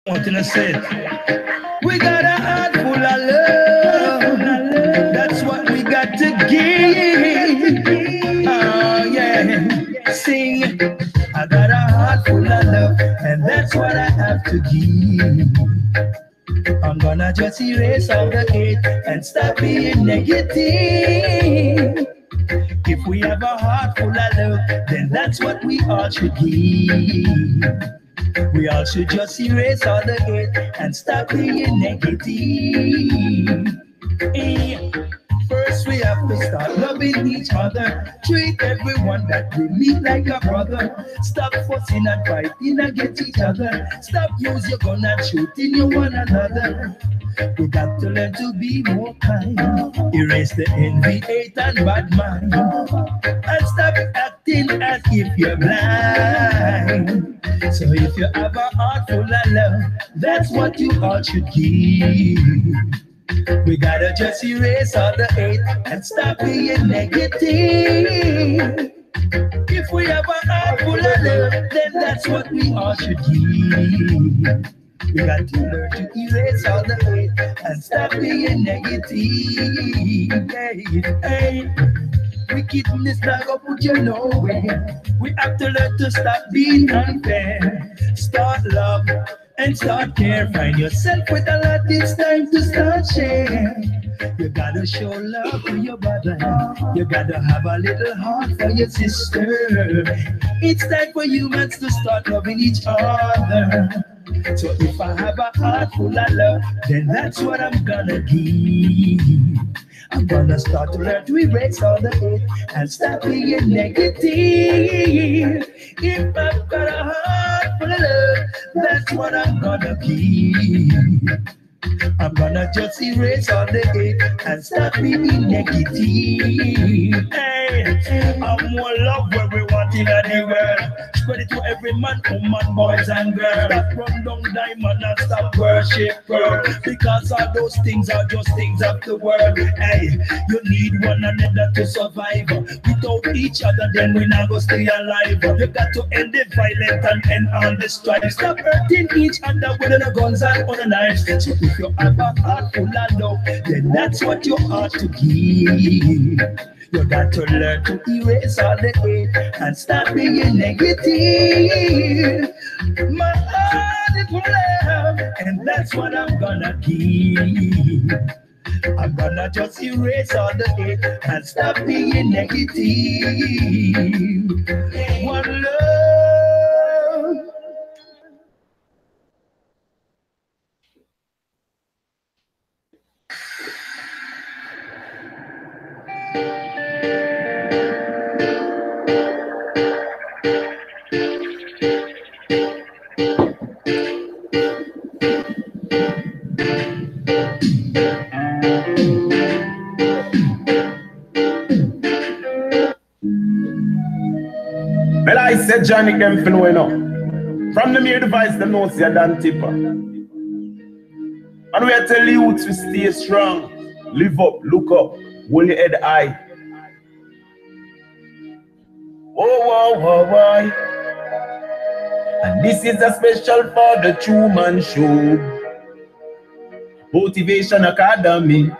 What I said? We got a heart full of love. That's what we got to give. Oh yeah, sing. I got a heart full of love, and that's what I have to give. I'm gonna just erase all the hate and stop being negative. If we have a heart full of love, then that's what we all should give. We all should just erase all the hate and stop being negative. First we have to start loving each other. Treat everyone that we meet like a brother. Stop fussing and fighting against each other. Stop use your gun and shooting you one another. We got to learn to be more kind. Erase the envy, hate and bad mind. And stop acting as if you're blind. So if you have a heart full of love, that's what you all should give. We gotta just erase all the hate and stop being negative. If we have a heart full of love, then that's what we all should give. We got to learn to erase all the hate and stop being negative. Hey. Wickedness not gonna put you nowhere. We have to learn to stop being unfair. Start love and start care. Find yourself with a lot, it's time to start share. You gotta show love to your brother. You gotta have a little heart for your sister. It's time for humans to start loving each other. So if I have a heart full of love, then that's what I'm gonna give. I'm gonna start to learn to erase all the hate and stop being negative. If I've got a heart full of love, that's what I'm gonna give. I'm gonna just erase all the hate and stop being negative. Hey, I'm more love where we want in the world. Spread it to every man, woman, boys and girls. Stop run down diamond and stop worship girl. Because all those things are just things of the world. Hey, you need one another to survive. Without each other, then we not go stay alive. You got to end the violence and end all the strife. Stop hurting each other with the guns and on the knives. So if you have a heart full of love, then that's what you ought to give. You got to learn to erase all the hate and stop being negative. My heart is full of love, and that's what I'm gonna give. I'm gonna just erase all the hate and stop being negative. One love. Well, I said Johnny them for knowing up. From the mere device, them know see a damn tipper. And we are telling you to stay strong, live up, look up, hold your head high. Oh, whoa, whoa, whoa. And this is a special for the Truman Show. Motivation Academy.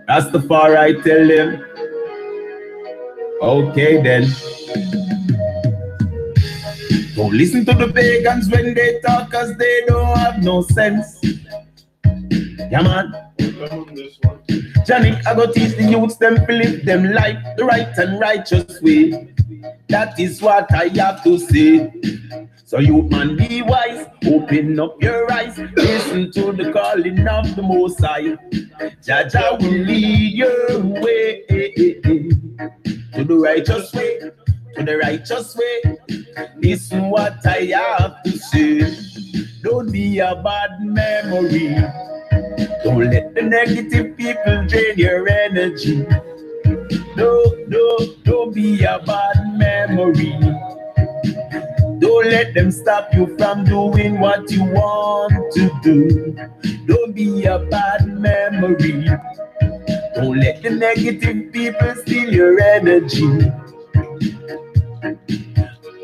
That's the far I tell them. Okay then. Don't listen to the pagans when they talk, cause they don't have no sense. Yeah man. Johnny, I go teach the youths them to live them life the right and righteous way. That is what I have to say. So youth man, be wise, open up your eyes, listen to the calling of the Most High. Jaja will lead your way to the righteous way, to the righteous way. Listen what I have to say. Don't be a bad memory. Don't let the negative people drain your energy. No, don't be a bad memory. Don't let them stop you from doing what you want to do. Don't be a bad memory. Don't let the negative people steal your energy.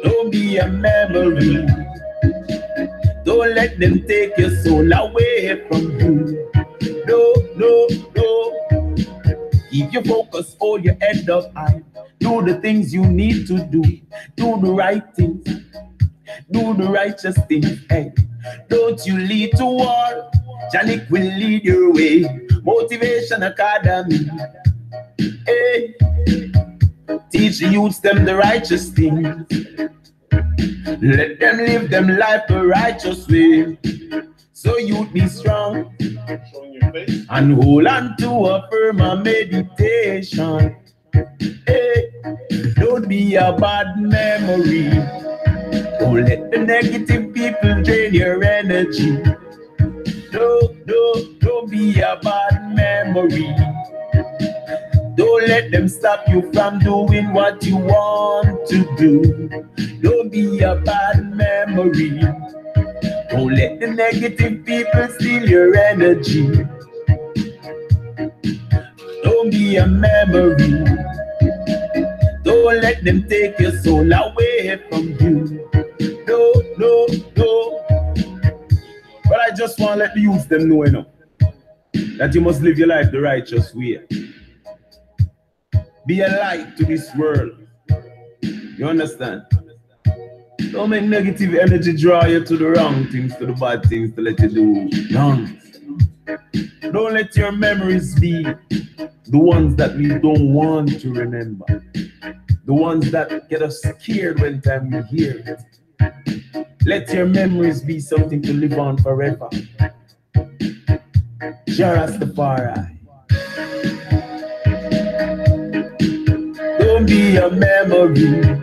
Don't be a memory. Don't let them take your soul away from you. No, no, no. Keep your focus, hold your head up high. Do the things you need to do. Do the right things. Do the righteous things. Hey, don't you lead to war. Janik will lead your way. Motivation Academy. Hey, teach the youths them the righteous things. Let them live them life the righteous way. So you be strong and hold on to a firm meditation. Hey, don't be a bad memory. Don't let the negative people drain your energy. Don't be a bad memory. Don't let them stop you from doing what you want to do. Don't be a bad memory. Don't let the negative people steal your energy. Don't be a memory. Don't let them take your soul away from you. No, no, no. But I just want to let the youth them know enough that you must live your life the righteous way. Be a light to this world. You understand? Don't make negative energy draw you to the wrong things, to the bad things, to let you do wrong. Don't let your memories be the ones that we don't want to remember. The ones that get us scared when time we hear it. Let your memories be something to live on forever. Rastafari. Don't be a memory.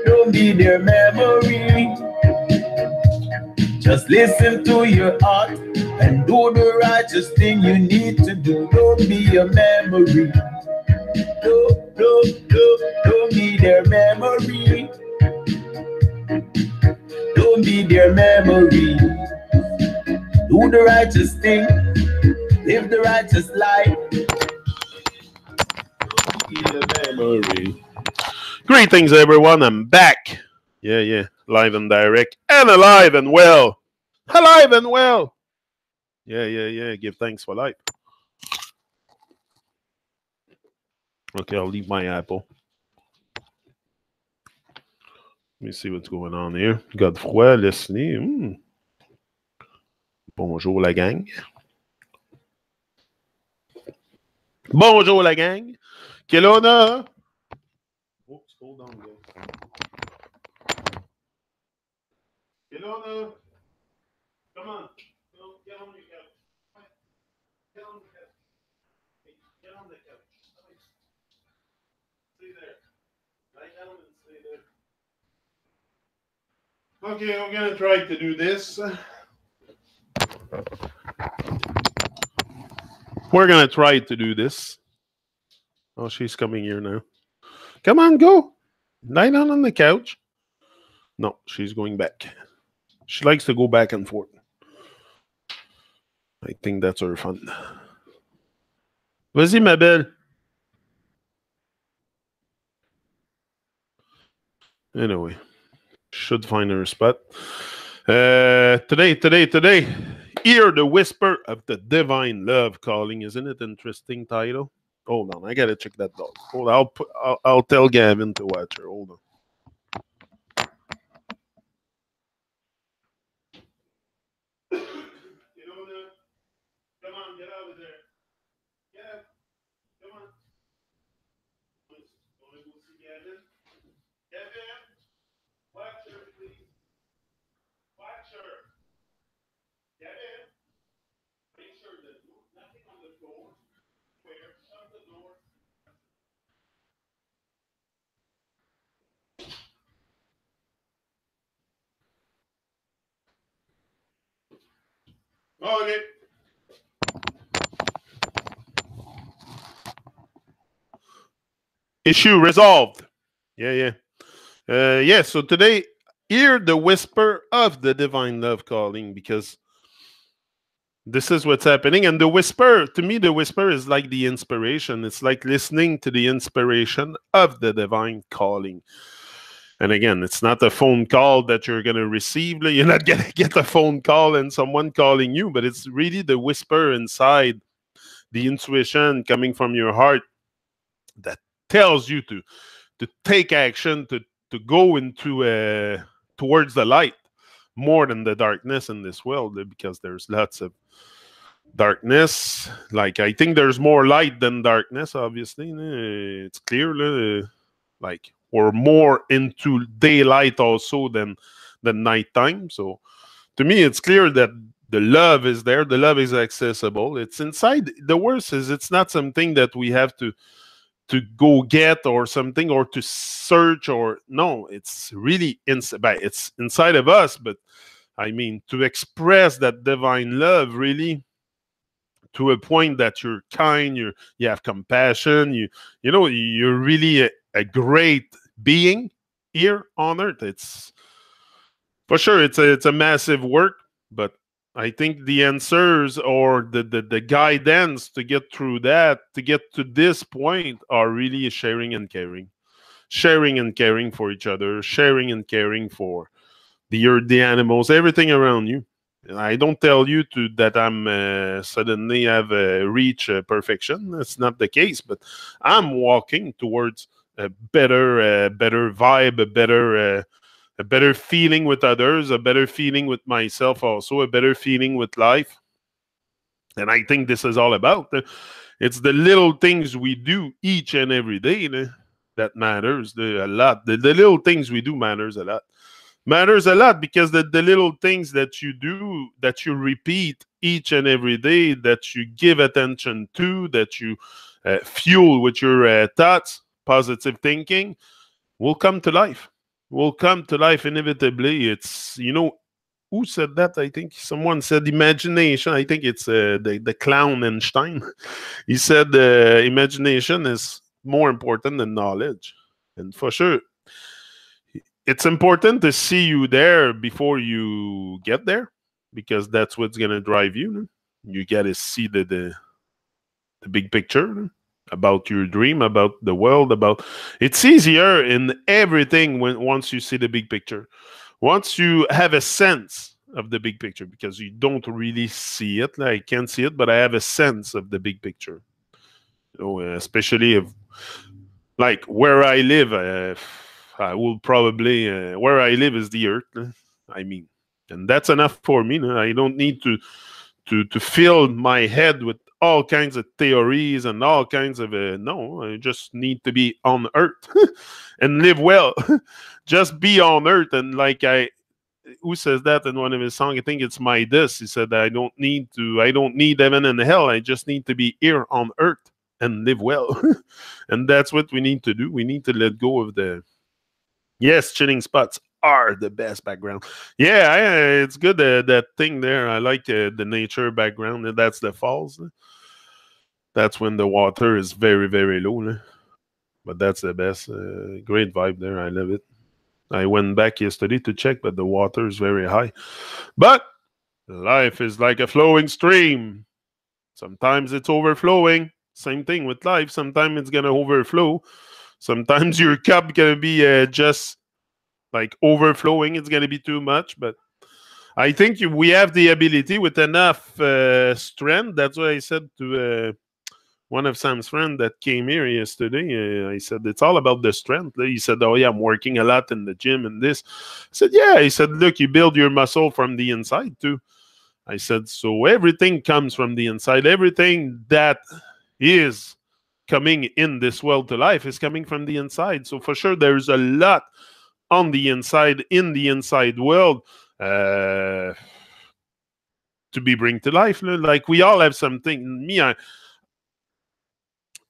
Don't be their memory. Just listen to your heart and do the righteous thing you need to do. Don't be a memory. Don't be their memory. Don't be their memory. Do the righteous thing. Live the righteous life. Memory. Greetings, everyone. I'm back. Yeah. Live and direct. And alive and well. Alive and well. Yeah. Give thanks for life. Okay, I'll leave my apple. Let me see what's going on here. Godefroy, Leslie. Bonjour, la gang. Bonjour, la gang. Kelowna. Oops, hold on, guys. Kelowna. Come on. Get on your couch. Get on the couch. Get on the couch. Stay there. Lie down and stay there. Okay, I'm going to try to do this. We're going to try to do this. Oh, she's coming here now. Come on, go. Lie down on the couch. No, she's going back. She likes to go back and forth. I think that's her fun. Vas-y, ma belle. Anyway, should find her spot. Today. Hear the whisper of the divine love calling. Isn't it interesting title? Hold on, I gotta check that dog. Hold on, I'll tell Gavin to watch her. Hold on. Come on, get out of there. Get up. Come on. Want to go see Gavin? Gavin, watch her, please. Watch her. Gavin, make sure that nothing on the floor. Shut the door. Okay. Issue resolved. Yeah. So today, hear the whisper of the divine love calling, because this is what's happening. And the whisper, to me, the whisper is like the inspiration. It's like listening to the inspiration of the divine calling. And again, it's not a phone call that you're going to receive. You're not going to get a phone call and someone calling you, but it's really the whisper inside, the intuition coming from your heart that tells you to take action, to go into towards the light more than the darkness in this world, because there's lots of darkness. Like, I think there's more light than darkness, obviously. It's clear. Like, we're more into daylight also than nighttime. So to me, it's clear that the love is there. The love is accessible. It's inside. The worst is it's not something that we have to go get or something, or to search, or no, it's really it's inside of us. But I mean, to express that divine love really to a point that you're kind, you have compassion, you know, you're really a great being here on earth. It's for sure it's a massive work, but I think the answers or the guidance to get through that, to get to this point, are really sharing and caring. Sharing and caring for each other, sharing and caring for the earth, the animals, everything around you. I don't tell you that I'm suddenly have reached perfection. That's not the case, but I'm walking towards a better vibe, a better feeling with others, a better feeling with myself, also a better feeling with life. And I think this is all about. It's the little things we do each and every day that matters a lot. The little things we do matters a lot. Matters a lot because the little things that you do, that you repeat each and every day, that you give attention to, that you fuel with your thoughts, positive thinking, will come to life. Will come to life inevitably. It's, you know, who said that? I think someone said imagination. I think it's the clown Einstein. He said imagination is more important than knowledge. And for sure, it's important to see you there before you get there, because that's what's going to drive you. You got to see the big picture about your dream, about the world, about it's easier in everything once you see the big picture. Once you have a sense of the big picture, because you don't really see it. I can't see it, but I have a sense of the big picture. You know, especially if, like, where I live, I will probably where I live is the earth. I mean, and that's enough for me. I don't need to fill my head with all kinds of theories and all kinds of no. I just need to be on earth and live well. Just be on earth. And like, who says that in one of his songs? I think it's My This. He said, I don't need heaven and hell. I just need to be here on earth and live well. And that's what we need to do. We need to let go of the, yes, chilling spots are the best background. Yeah, it's good, that thing there. I like the nature background. That's the falls. That's when the water is very, very low. But that's the best. Great vibe there. I love it. I went back yesterday to check, but the water is very high. But life is like a flowing stream. Sometimes it's overflowing. Same thing with life. Sometimes it's going to overflow. Sometimes your cup going to be just like overflowing. It's going to be too much. But I think we have the ability with enough strength. That's what I said to one of Sam's friends that came here yesterday. I said, it's all about the strength. He said, oh yeah, I'm working a lot in the gym and this. I said, yeah. He said, look, you build your muscle from the inside too. I said, so everything comes from the inside. Everything that is coming in this world to life is coming from the inside. So for sure, there's a lot on the inside, in the inside world, to be bring to life. Like, we all have something. Me,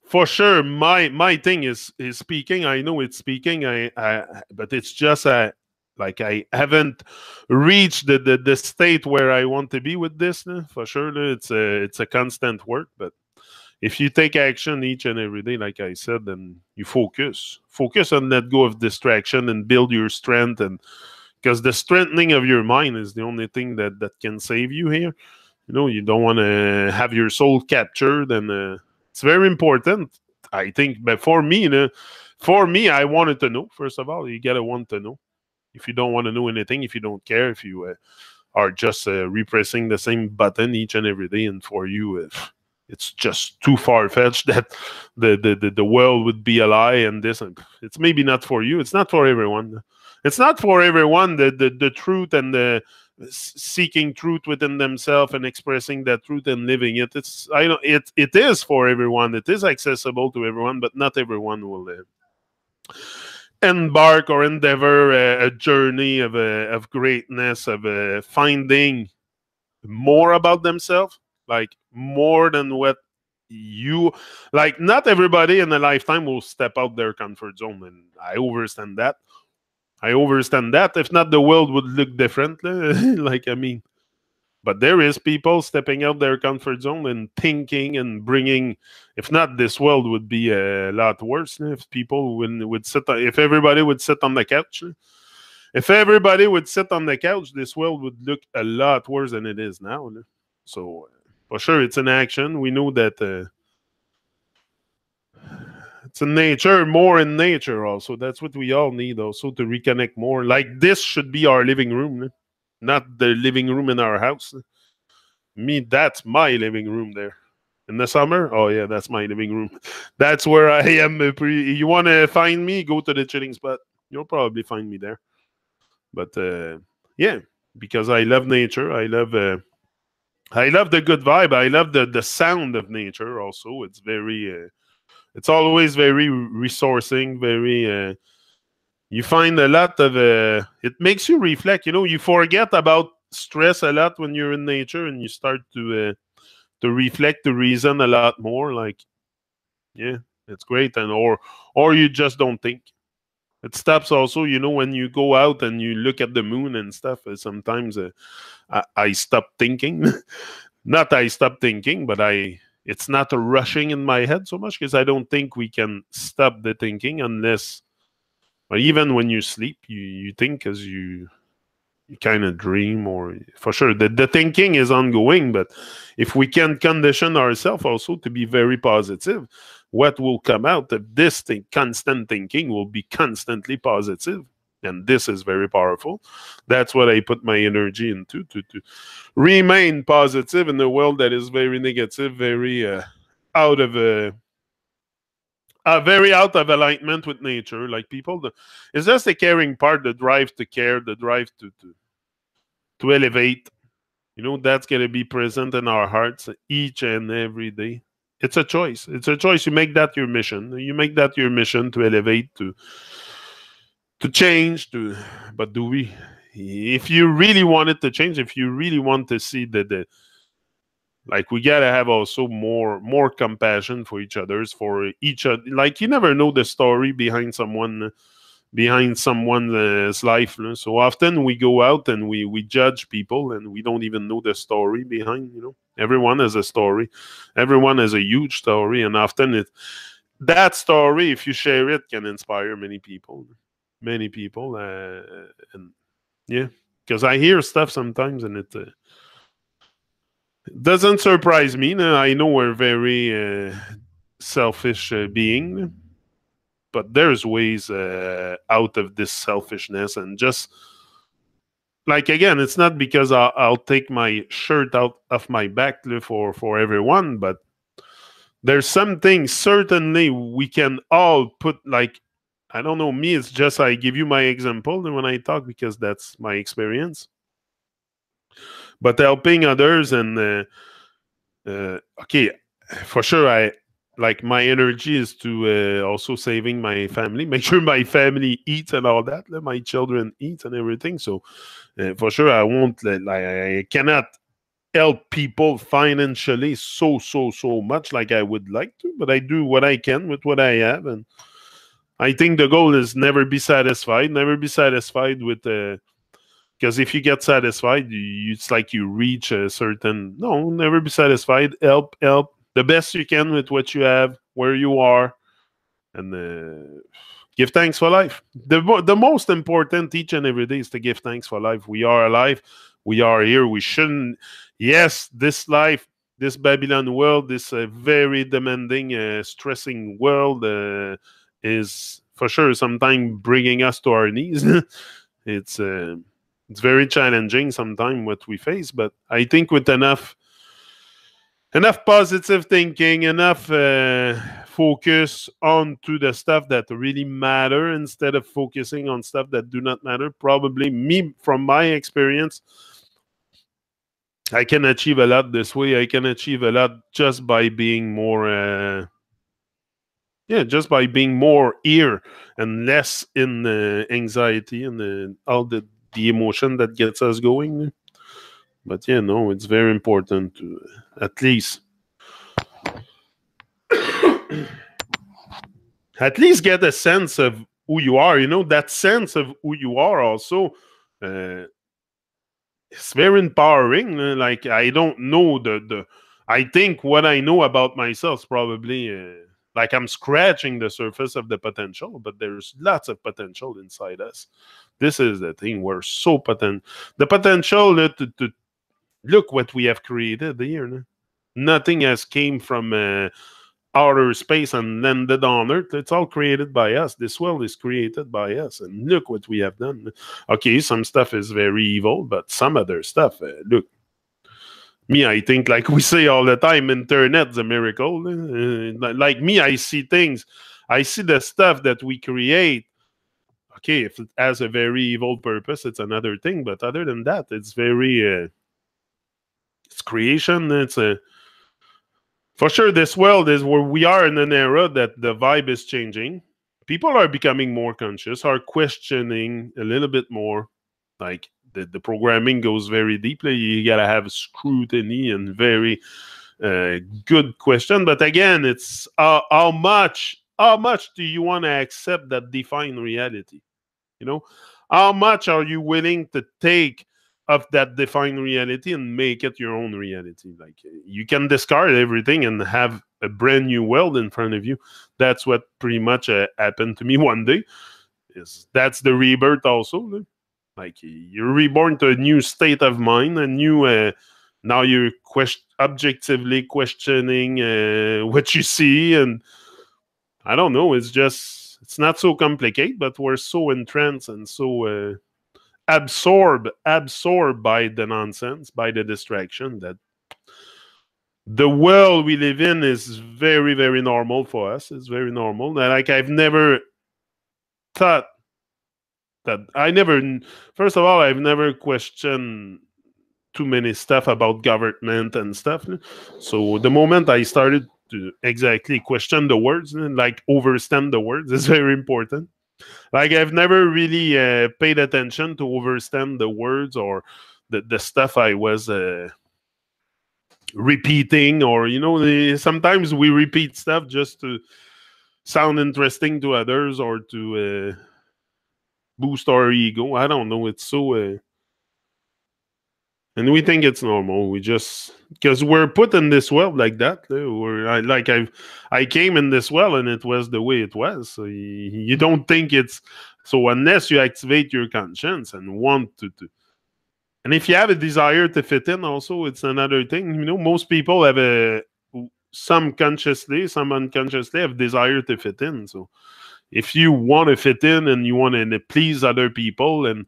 for sure, my thing is speaking. I know it's speaking. But it's just like, I haven't reached the state where I want to be with this. For sure, it's a constant work. But if you take action each and every day, like I said, then you focus on let go of distraction and build your strength. And because the strengthening of your mind is the only thing that can save you here. You know, you don't want to have your soul captured, and it's very important, I think. But for me, For me, I wanted to know. First of all, you gotta want to know. If you don't want to know anything, if you don't care, if you are just repressing the same button each and every day, and for you, it's just too far fetched that the world would be a lie, and this, and it's maybe not for you. It's not for everyone. It's not for everyone. The truth and the seeking truth within themselves and expressing that truth and living it. It is for everyone. It is accessible to everyone, but not everyone will embark or endeavor a journey of greatness, of finding more about themselves, like more than what you like. Not everybody in a lifetime will step out their comfort zone, and I understand that. If not, the world would look different. Like, I mean, but there is people stepping out their comfort zone and thinking and bringing. If not, this world would be a lot worse. If people would sit, if everybody would sit on the couch. If everybody would sit on the couch, this world would look a lot worse than it is now. So, for sure, it's an action. We know that it's in nature, more in nature also. That's what we all need also, to reconnect more. Like, this should be our living room, not the living room in our house. Me, that's my living room there. In the summer, oh yeah, that's my living room. That's where I am. You want to find me, go to the chilling spot. You'll probably find me there. But yeah, because I love nature. I love the good vibe. I love the sound of nature also. It's very it's always very resourcing, very you find a lot of it makes you reflect. You forget about stress a lot when you're in nature, and you start to reflect, to reason a lot more. Like, yeah, it's great. And or you just don't think. It stops also, when you go out and you look at the moon and stuff. Sometimes I stop thinking. Not I stop thinking, but it's not a rushing in my head so much, because I don't think we can stop the thinking unless, or even when you sleep, you think, because you kind of dream, or for sure the thinking is ongoing. But if we can condition ourselves also to be very positive, what will come out of this constant thinking will be constantly positive, and this is very powerful. That's what I put my energy into, to remain positive in a world that is very negative, very out of very out of alignment with nature. Like, people, it's just the caring part, the drive to care, the drive to elevate. That's going to be present in our hearts each and every day. It's a choice. It's a choice. You make that your mission. You make that your mission, to elevate, to change. But do we? If you really want it to change, if you really want to see the like, we gotta have also more compassion for each other's, for each other. Like, you never know the story behind someone's life. So often we go out and we judge people, and we don't even know the story behind. Everyone has a story. Everyone has a huge story, and often that story, if you share it, can inspire many people. And yeah, because I hear stuff sometimes, and it doesn't surprise me. I know we're very selfish being, but there's ways out of this selfishness. And just, like, again, it's not because I'll take my shirt out of my back for everyone, but there's something certainly we can all put. Like, I don't know, me, it's just, I give you my example when I talk, because that's my experience. But helping others, and okay, for sure, my energy is to also saving my family, make sure my family eats and all that, let my children eat and everything. So for sure, I won't I cannot help people financially so much like I would like to, but I do what I can with what I have. And I think the goal is never be satisfied with because if you get satisfied, it's like you reach a certain. No, never be satisfied. Help the best you can with what you have, where you are, and give thanks for life. The most important each and every day is to give thanks for life. We are alive. We are here. We shouldn't. Yes, this life, this Babylon world, this very demanding, stressing world is for sure sometimes bringing us to our knees. It's very challenging sometimes what we face, but I think with enough positive thinking, enough focus on to the stuff that really matter instead of focusing on stuff that do not matter. Probably me, from my experience, I can achieve a lot this way. I can achieve a lot just by being more, just by being more here and less in anxiety and all the emotion that gets us going. But yeah, no, it's very important to at least get a sense of who you are. You know, that sense of who you are also, it's very empowering. Like, I don't know I think what I know about myself is probably like I'm scratching the surface of the potential, but there's lots of potential inside us. This is the thing. We're so potent. The potential to look what we have created here. No? Nothing has came from outer space and landed on Earth. It's all created by us. This world is created by us. And look what we have done. Okay, some stuff is very evil, but some other stuff, look. Me, I think, like we say all the time, internet's a miracle. Like me, I see things. I see the stuff that we create. Okay, if it has a very evil purpose, it's another thing. But other than that, it's very... it's creation. It's a... For sure, this world is where we are in an era that the vibe is changing. People are becoming more conscious, are questioning a little bit more. Like, the programming goes very deeply. You got to have scrutiny and very good question. But again, it's how much do you want to accept that define reality? You know, how much are you willing to take of that defined reality and make it your own reality? Like, you can discard everything and have a brand new world in front of you. That's what pretty much happened to me one day. That's the rebirth also. Like, you're reborn to a new state of mind, a new... now you're objectively questioning what you see, and I don't know. It's not so complicated, but we're so entranced and so absorbed by the nonsense, by the distraction, that the world we live in is very, very normal for us. It's very normal. Like, I've never thought that first of all, I've never questioned too many stuff about government and stuff. So the moment I started to exactly question the words, like overstand the words, is very important. Like, I've never really paid attention to overstand the words or the stuff I was repeating, or sometimes we repeat stuff just to sound interesting to others or to boost our ego. I don't know. It's so and we think it's normal. We just, because we're put in this world like that. I came in this world and it was the way it was. So you don't think it's so, unless you activate your conscience and want to. And if you have a desire to fit in, also, it's another thing. Most people have some consciously, some unconsciously have desire to fit in. So if you want to fit in and you want to please other people and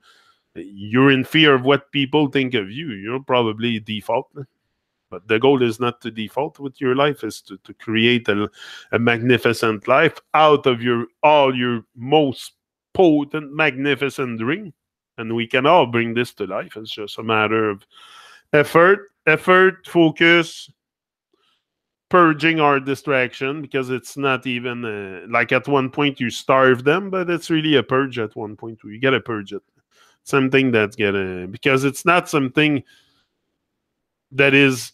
you're in fear of what people think of you, you'll probably default. But the goal is not to default with your life, is to create a magnificent life out of all your most potent, magnificent dream. And we can all bring this to life. It's just a matter of effort, focus, purging our distraction, because it's not even like at one point you starve them, but it's really a purge at one point. You got to purge it. Something that's because it's not something that is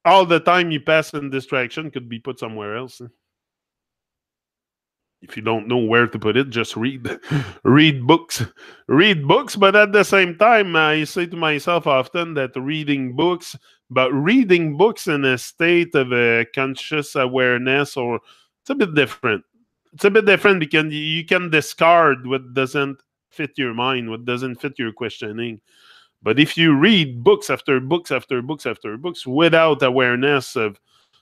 all the time you pass in distraction could be put somewhere else. If you don't know where to put it, just read books. Read books, but at the same time, I say to myself often that reading books in a state of conscious awareness, or it's a bit different. It's a bit different because you can discard what doesn't fit your mind, what doesn't fit your questioning. But if you read books after books after books after books without awareness of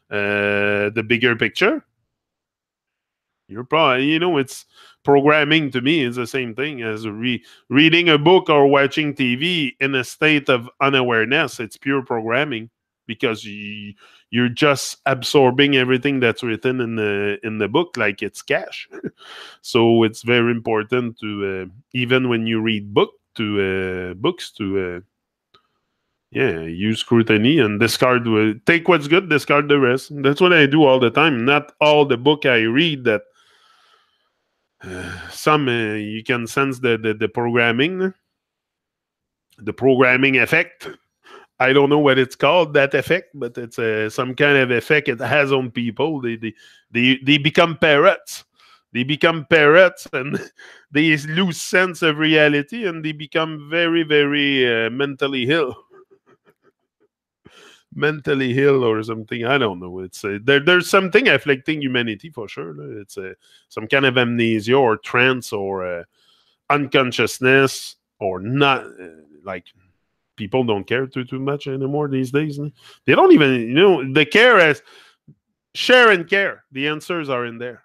the bigger picture, you're probably, it's Programming to me is the same thing as reading a book or watching TV in a state of unawareness. It's pure programming because you're just absorbing everything that's written in the book like it's cash. So it's very important to even when you read books to use scrutiny and discard. Take what's good, discard the rest. That's what I do all the time. Not all the book I read that some you can sense the programming, the programming effect. I don't know what it's called, that effect, but it's some kind of effect it has on people. They become parrots. They become parrots and they lose sense of reality and they become very, very mentally ill. Mentally ill or something. I don't know. It's there's something afflicting humanity for sure. It's some kind of amnesia or trance or unconsciousness or not. Like people don't care too much anymore these days. They don't even the care as share and care. The answers are in there.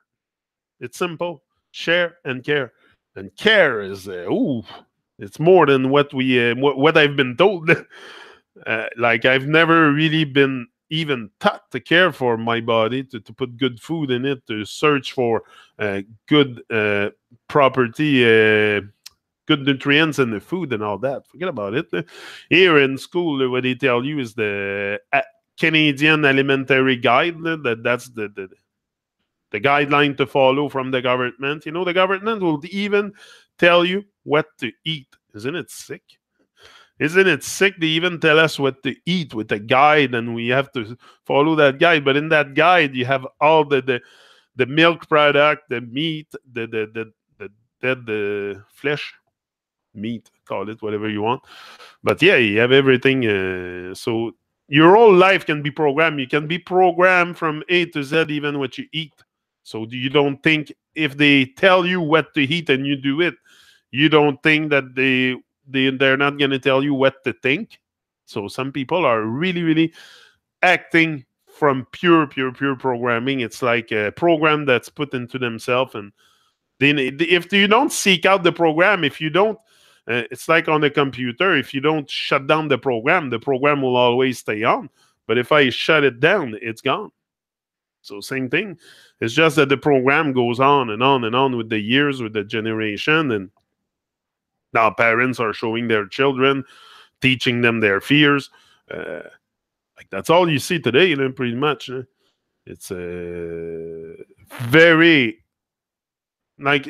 It's simple. Share and care. And care is it's more than what what I've been told. Like I've never really been even taught to care for my body, to put good food in it, to search for good property, good nutrients in the food and all that. Forget about it. Here in school, what they tell you is the Canadian Alimentary Guide. That's the guideline to follow from the government. The government will even tell you what to eat. Isn't it sick? Isn't it sick? They even tell us what to eat with a guide, and we have to follow that guide. But in that guide, you have all the milk product, the meat, the flesh, meat, call it whatever you want. But yeah, you have everything. So your whole life can be programmed. You can be programmed from A to Z, even what you eat. So you don't think if they tell you what to eat and you do it, you don't think that they're not going to tell you what to think. So some people are really, really acting from pure programming. It's like a program that's put into themselves. And then if you don't seek out the program, if you don't, it's like on a computer. If you don't shut down the program will always stay on. But if I shut it down, it's gone. So same thing. It's just that the program goes on and on and on with the years, with the generation. And now parents are showing their children, teaching them their fears. Like that's all you see today, pretty much. It's very like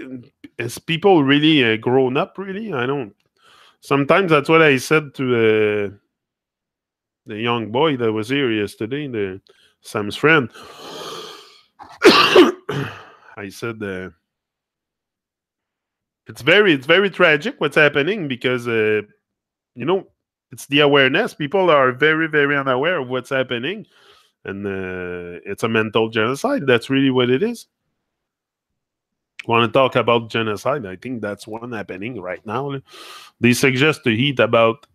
is people really grown up? Really, I don't. Sometimes that's what I said to the young boy that was here yesterday, Sam's friend. I said. It's very tragic what's happening because it's the awareness. People are very, very unaware of what's happening, and it's a mental genocide. That's really what it is. Want to talk about genocide? I think that's one happening right now. They suggest to eat about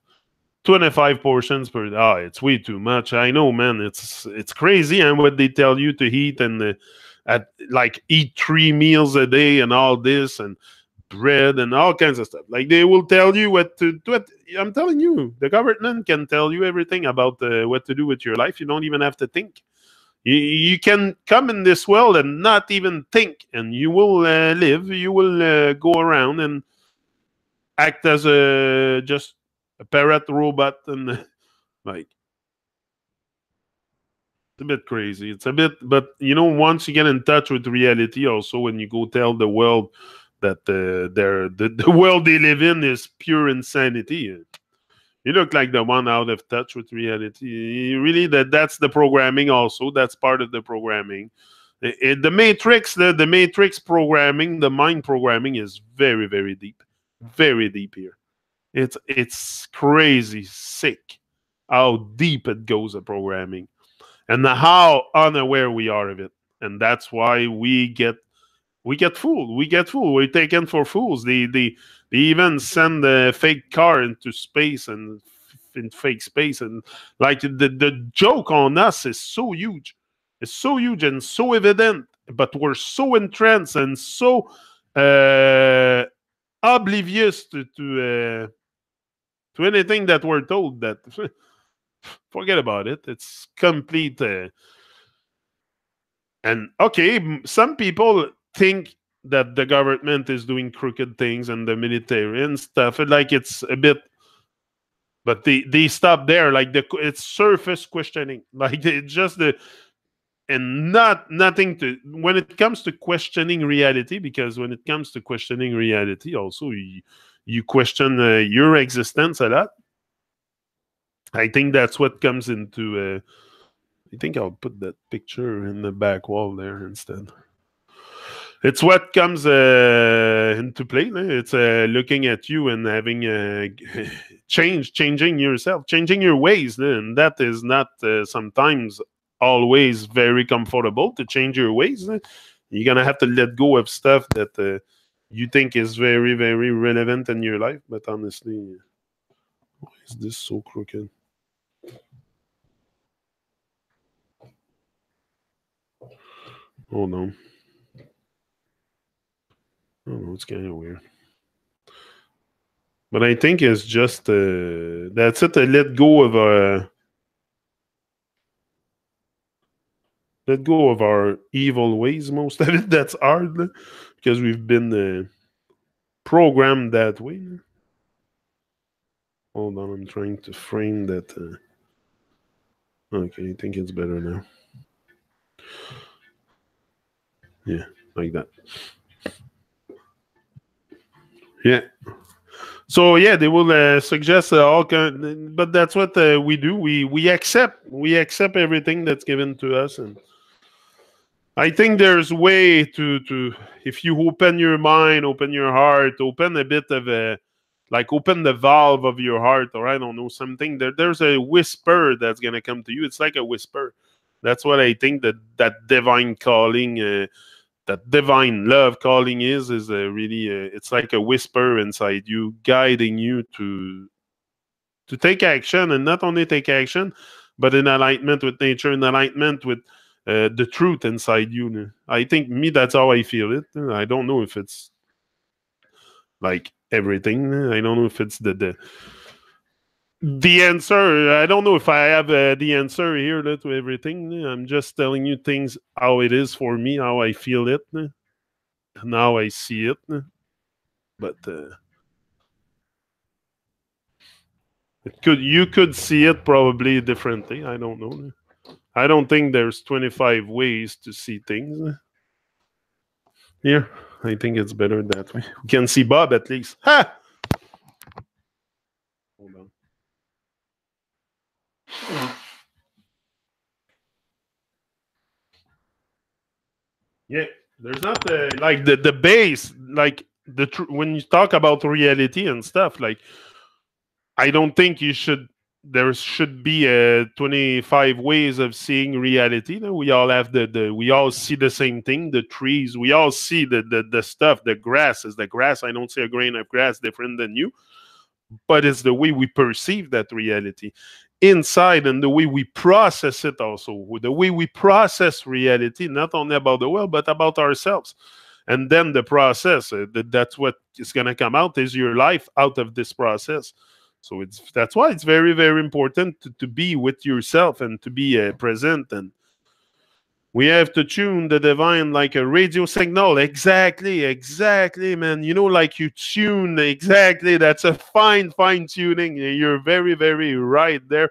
25 portions per day. Oh, it's way too much. I know, man. It's crazy, and what they tell you to eat and eat 3 meals a day and all this and bread and all kinds of stuff. Like they will tell you what to do. I'm telling you, the government can tell you everything about what to do with your life. You don't even have to think. You can come in this world and not even think, and you will live. You will go around and act as just a parrot robot, and like it's a bit crazy. It's a bit, but once you get in touch with reality, also when you go tell the world that the world they live in is pure insanity. You look like the one out of touch with reality. Really, that's the programming also. That's part of the programming. The matrix, the matrix programming, the mind programming is very, very deep. Very deep here. It's crazy, sick how deep it goes, the programming. And how unaware we are of it. And that's why we get fooled. We get fooled. We're taken for fools. They even send a fake car into space and in fake space, and like the joke on us is so huge. It's so huge and so evident, but we're so entranced and so oblivious to anything that we're told. That forget about it. It's complete. And okay, some people think that the government is doing crooked things and the military and stuff. And like it's a bit, but they stop there. Like it's surface questioning. Like it's just the and nothing to when it comes to questioning reality. Because when it comes to questioning reality, also you question your existence a lot. I think that's what comes into. I think I'll put that picture in the back wall there instead. It's what comes into play. It's looking at you and having changing yourself, changing your ways, and that is not sometimes always very comfortable to change your ways. You're gonna have to let go of stuff that you think is very, very relevant in your life. But honestly, why is this so crooked? Hold on. I don't know, it's kind of weird. But I think it's just that's it. Let go of our evil ways. Most of it that's hard because we've been programmed that way. Hold on, I'm trying to frame that. Okay, I think it's better now. Yeah, like that. Yeah. So yeah, they will suggest all kind, but that's what we do. We accept everything that's given to us, and I think there's way to if you open your mind, open your heart, open a bit of a like open the valve of your heart, or I don't know something. There's a whisper that's gonna come to you. It's like a whisper. That's what I think that divine calling. That divine love calling is really it's like a whisper inside you guiding you to take action, and not only take action but in alignment with nature, in alignment with the truth inside you. I think me, that's how I feel it. I don't know if it's like everything. I don't know if it's the answer. I don't know if I have the answer here to everything. I'm just telling you things how it is for me, how I feel it. Now I see it, but you could see it probably differently. I don't know. I don't think there's 25 ways to see things. Here, I think it's better that way. We can see Bob at least. Ha! Hold on. Yeah, there's not like the base, like when you talk about reality and stuff. Like I don't think you should. There should be 25 ways of seeing reality. We all have we all see the same thing. The trees, we all see the stuff. The grass is the grass. I don't see a grain of grass different than you, but it's the way we perceive that reality inside, and the way we process it also, the way we process reality, not only about the world but about ourselves. And then the process, that's what is going to come out, is your life out of this process. So that's why it's very, very important to be with yourself and to be present. And we have to tune the divine like a radio signal. Exactly, man. Like you tune exactly. That's a fine tuning. You're very, very right there.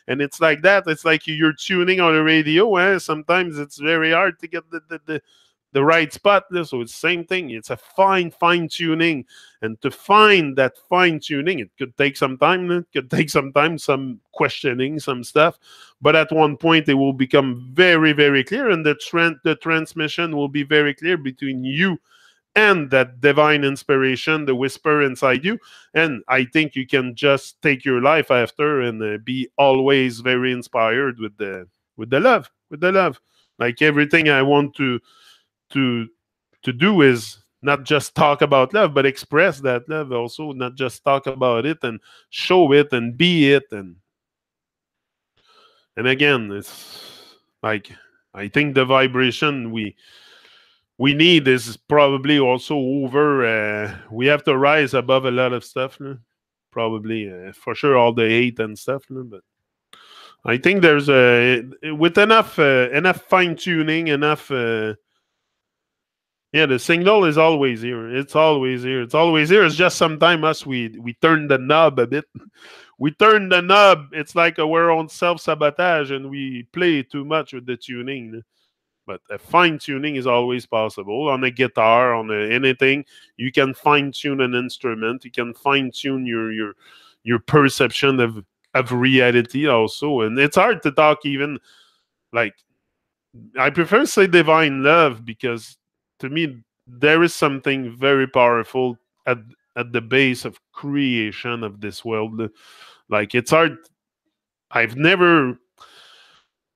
And it's like that. It's like you're tuning on a radio. Sometimes it's very hard to get the right spot. So it's the same thing. It's a fine tuning. And to find that fine tuning, it could take some time. It could take some time, some questioning, some stuff. But at one point, it will become very, very clear. And the transmission will be very clear between you and that divine inspiration, the whisper inside you. And I think you can just take your life after and be always very inspired with the love, Like everything I want to do is not just talk about love, but express that love also, not just talk about it and show it and be it. And again, it's like I think the vibration we need is probably also over. We have to rise above a lot of stuff. Probably, for sure, all the hate and stuff. But I think there's with enough fine tuning, enough. Yeah, the signal is always here. It's always here. It's always here. It's just sometimes us we turn the knob a bit. We turn the knob. It's like we're on self sabotage, and we play too much with the tuning. But a fine tuning is always possible on a guitar, on anything. You can fine tune an instrument. You can fine tune your perception of reality also. And it's hard to talk even like I prefer to say divine love because to me there is something very powerful at the base of creation of this world. Like it's hard. I've never.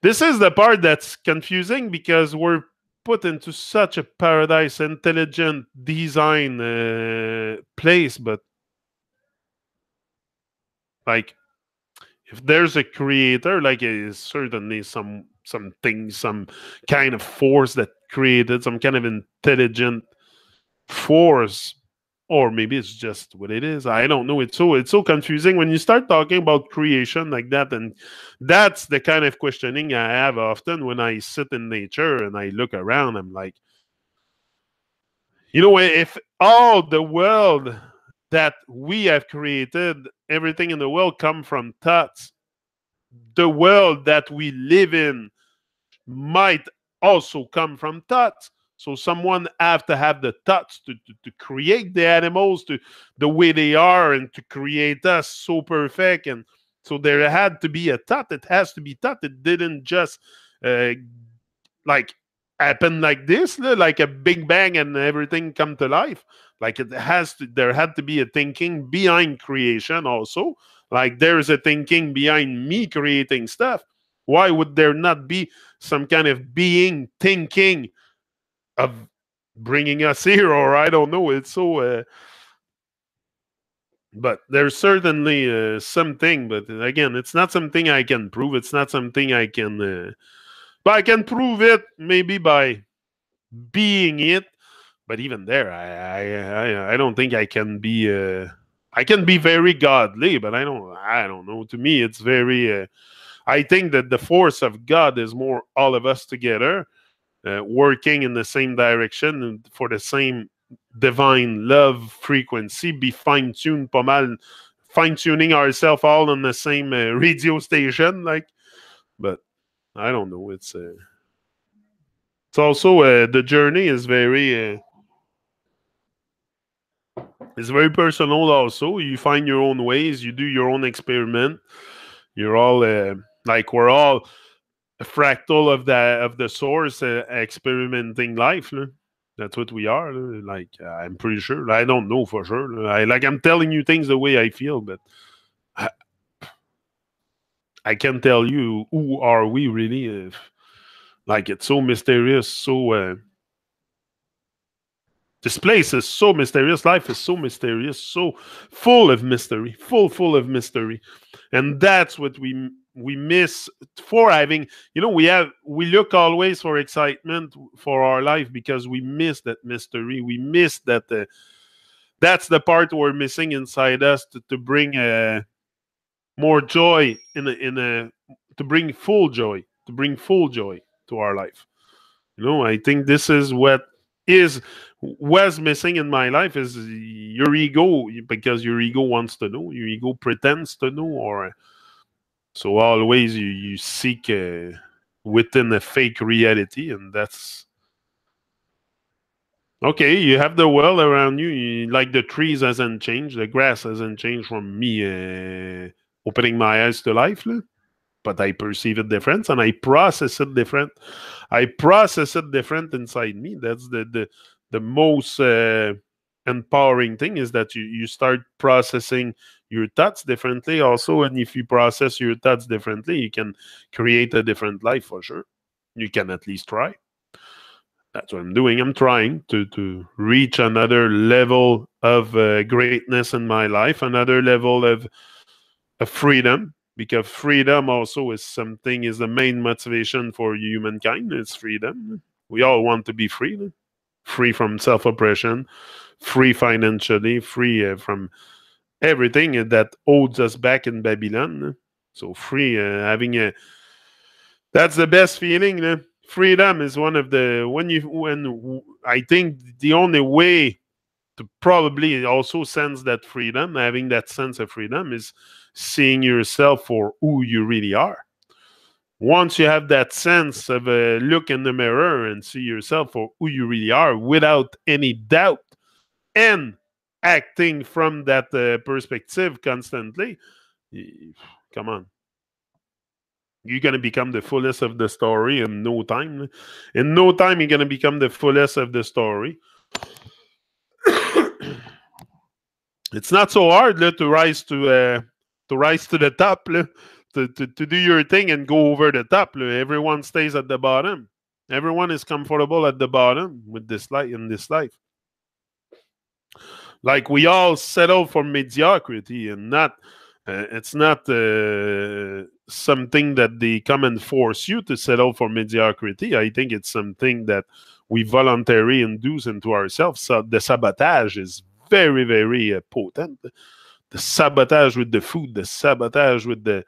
This is the part that's confusing because we're put into such a paradise, intelligent design place, but like if there's a creator, like it is certainly something, some kind of force that created some kind of intelligent force, or maybe it's just what it is. I don't know. It's so confusing when you start talking about creation like that, and that's the kind of questioning I have often when I sit in nature and I look around. I'm like, if all the world that we have created, everything in the world come from thoughts, the world that we live in might also come from thoughts. So someone have to have the thoughts to create the animals to the way they are and to create us so perfect. And so there had to be a thought. It has to be thought. It didn't just uh, like happen like this, like a big bang and everything come to life. Like there had to be a thinking behind creation also. Like there's a thinking behind me creating stuff. Why would there not be some kind of being thinking of bringing us here? Or I don't know. It's so. But there's certainly something. But again, it's not something I can prove. It's not something I can. But I can prove it maybe by being it. But even there, I don't think I can be. I can be very godly, but I don't know. To me, it's very. I think that the force of God is more all of us together, working in the same direction and for the same divine love frequency, be fine-tuned pas mal, fine-tuning ourselves all on the same radio station, like, but I don't know. It's also the journey is very personal also. You find your own ways, you do your own experiment. You're all like we're all a fractal of the source experimenting life. That's what we are. Like I'm pretty sure. I don't know for sure. I'm telling you things the way I feel, but I can't tell you who are we really. Like it's so mysterious. So this place is so mysterious. Life is so mysterious. So full of mystery. Full of mystery, and that's what we miss for having. We look always for excitement for our life because we miss that mystery. We miss that. That's the part we're missing inside us to bring more joy to bring full joy to our life. I think this is what was missing in my life is your ego, because your ego wants to know, your ego pretends to know, or so always you seek within a fake reality, and that's okay. You have the world around you, like the trees hasn't changed, the grass hasn't changed from me opening my eyes to life, but I perceive it different and I process it different. I process it different inside me. That's the most empowering thing, is that you start processing your thoughts differently also. And if you process your thoughts differently, you can create a different life for sure. You can at least try. That's what I'm doing. I'm trying to reach another level of greatness in my life, another level of freedom, because freedom also is the main motivation for humankind. It's freedom. We all want to be free. free from self-oppression, free financially, free from everything that holds us back in Babylon. So free, having a that's the best feeling. Freedom is one of the when I think the only way to probably also sense that freedom, having that sense of freedom, is seeing yourself for who you really are. Once you have that sense of a look in the mirror and see yourself for who you really are without any doubt and acting from that perspective constantly, come on. You're going to become the fullest of the story in no time. In no time, you're going to become the fullest of the story. It's not so hard to rise to the top, to do your thing and go over the top. Everyone stays at the bottom. Everyone is comfortable at the bottom with this life in this life. Like we all settle for mediocrity, and not it's not something that they come and force you to settle for mediocrity. I think it's something that we voluntarily induce into ourselves. So the sabotage is very, very potent. The sabotage with the food, the sabotage with the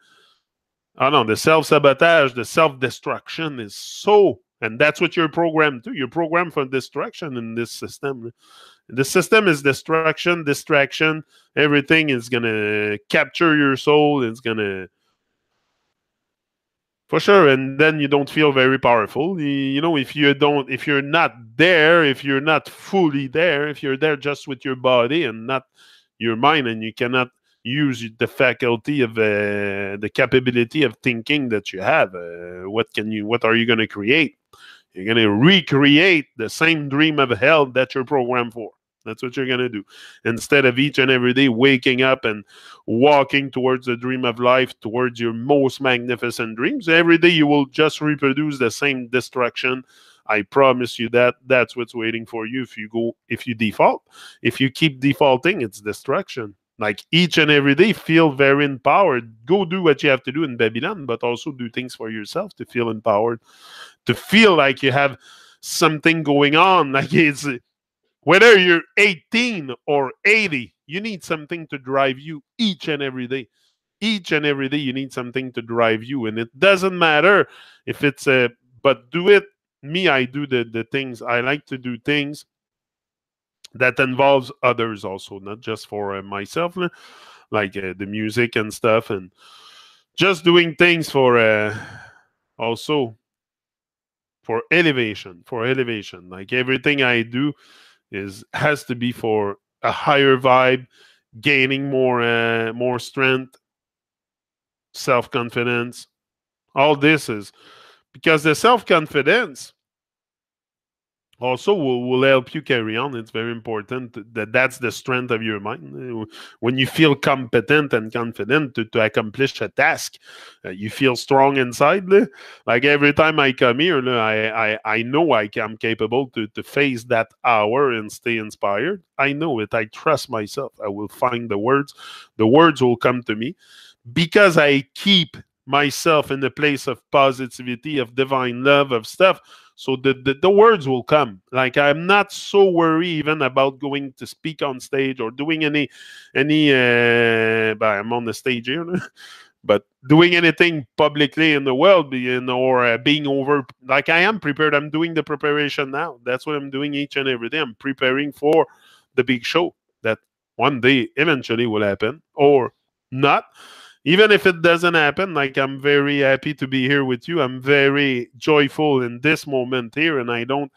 the self-sabotage, the self-destruction is so, and that's what you're programmed to. You're programmed for destruction in this system. The system is destruction, distraction. Everything is gonna capture your soul. It's gonna, for sure, and then you don't feel very powerful. If you're not there, if you're not fully there, if you're there just with your body and not your mind, and you cannot use the faculty of the capability of thinking that you have, what are you going to create? You're going to recreate the same dream of hell that you're programmed for. That's what you're going to do. Instead of each and every day waking up and walking towards the dream of life, towards your most magnificent dreams, every day you will just reproduce the same destruction. I promise you that's what's waiting for you if you default. If you keep defaulting, it's destruction. Like each and every day, feel very empowered. Go do what you have to do in Babylon, but also do things for yourself to feel empowered, to feel like you have something going on. Like it's whether you're 18 or 80, you need something to drive you each and every day. Each and every day, you need something to drive you. And it doesn't matter if it's but do it. Me, I do the things. I like to do things that involves others also, not just for myself, like the music and stuff. And just doing things for also for elevation. Like everything I do has to be for a higher vibe, gaining more strength, self-confidence. All this is because the self-confidence also will help you carry on. It's very important that's the strength of your mind. When you feel competent and confident to accomplish a task, you feel strong inside. Like every time I come here, I know I'm capable to face that hour and stay inspired. I know it. I trust myself. I will find the words. The words will come to me because I keep myself in the place of positivity, of divine love, of stuff. So the words will come. Like I'm not so worried even about going to speak on stage or doing any but I'm on the stage here, but doing anything publicly in the world, or being over. Like I am prepared. I'm doing the preparation now. That's what I'm doing each and every day. I'm preparing for the big show that one day eventually will happen or not. Even if it doesn't happen, like I'm very happy to be here with you. I'm very joyful in this moment here, and I don't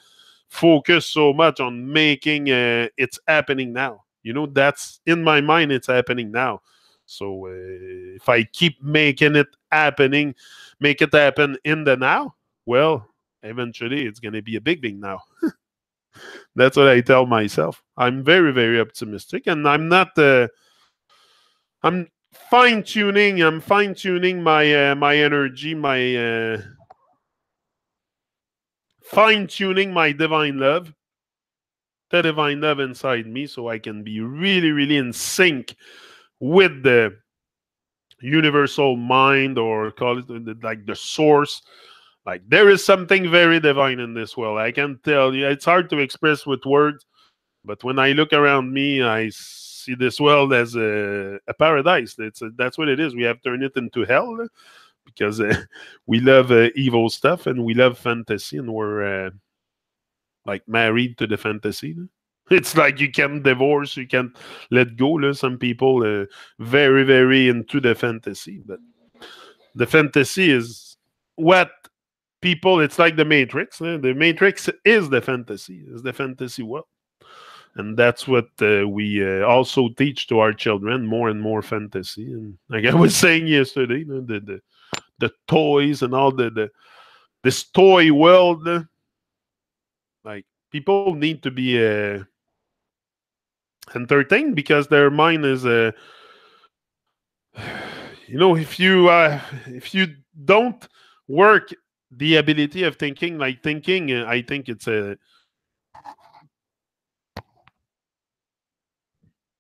focus so much on making it's happening now. That's in my mind. It's happening now. So if I keep making it happening, make it happen in the now, well, eventually it's going to be a big now. That's what I tell myself. I'm very, very optimistic, and I'm not. I'm fine tuning. I'm fine tuning my energy, my fine tuning my divine love, the divine love inside me, so I can be really, really in sync with the universal mind, or call it like the source, Like there is something very divine in this world. I can tell you, it's hard to express with words, but when I look around me, I see this world as a paradise. That's what it is. We have turned it into hell because we love evil stuff and we love fantasy, and we're like married to the fantasy. It's like you can't divorce, you can't let go. Some people very, very into the fantasy, but the fantasy is what people. It's like the Matrix. The Matrix is the fantasy. Is the fantasy world, and that's what we also teach to our children. More and more fantasy, and like I was saying yesterday, the toys and all this toy world. Like people need to be entertained because their mind is if you don't work the ability of thinking, like thinking, I think it's a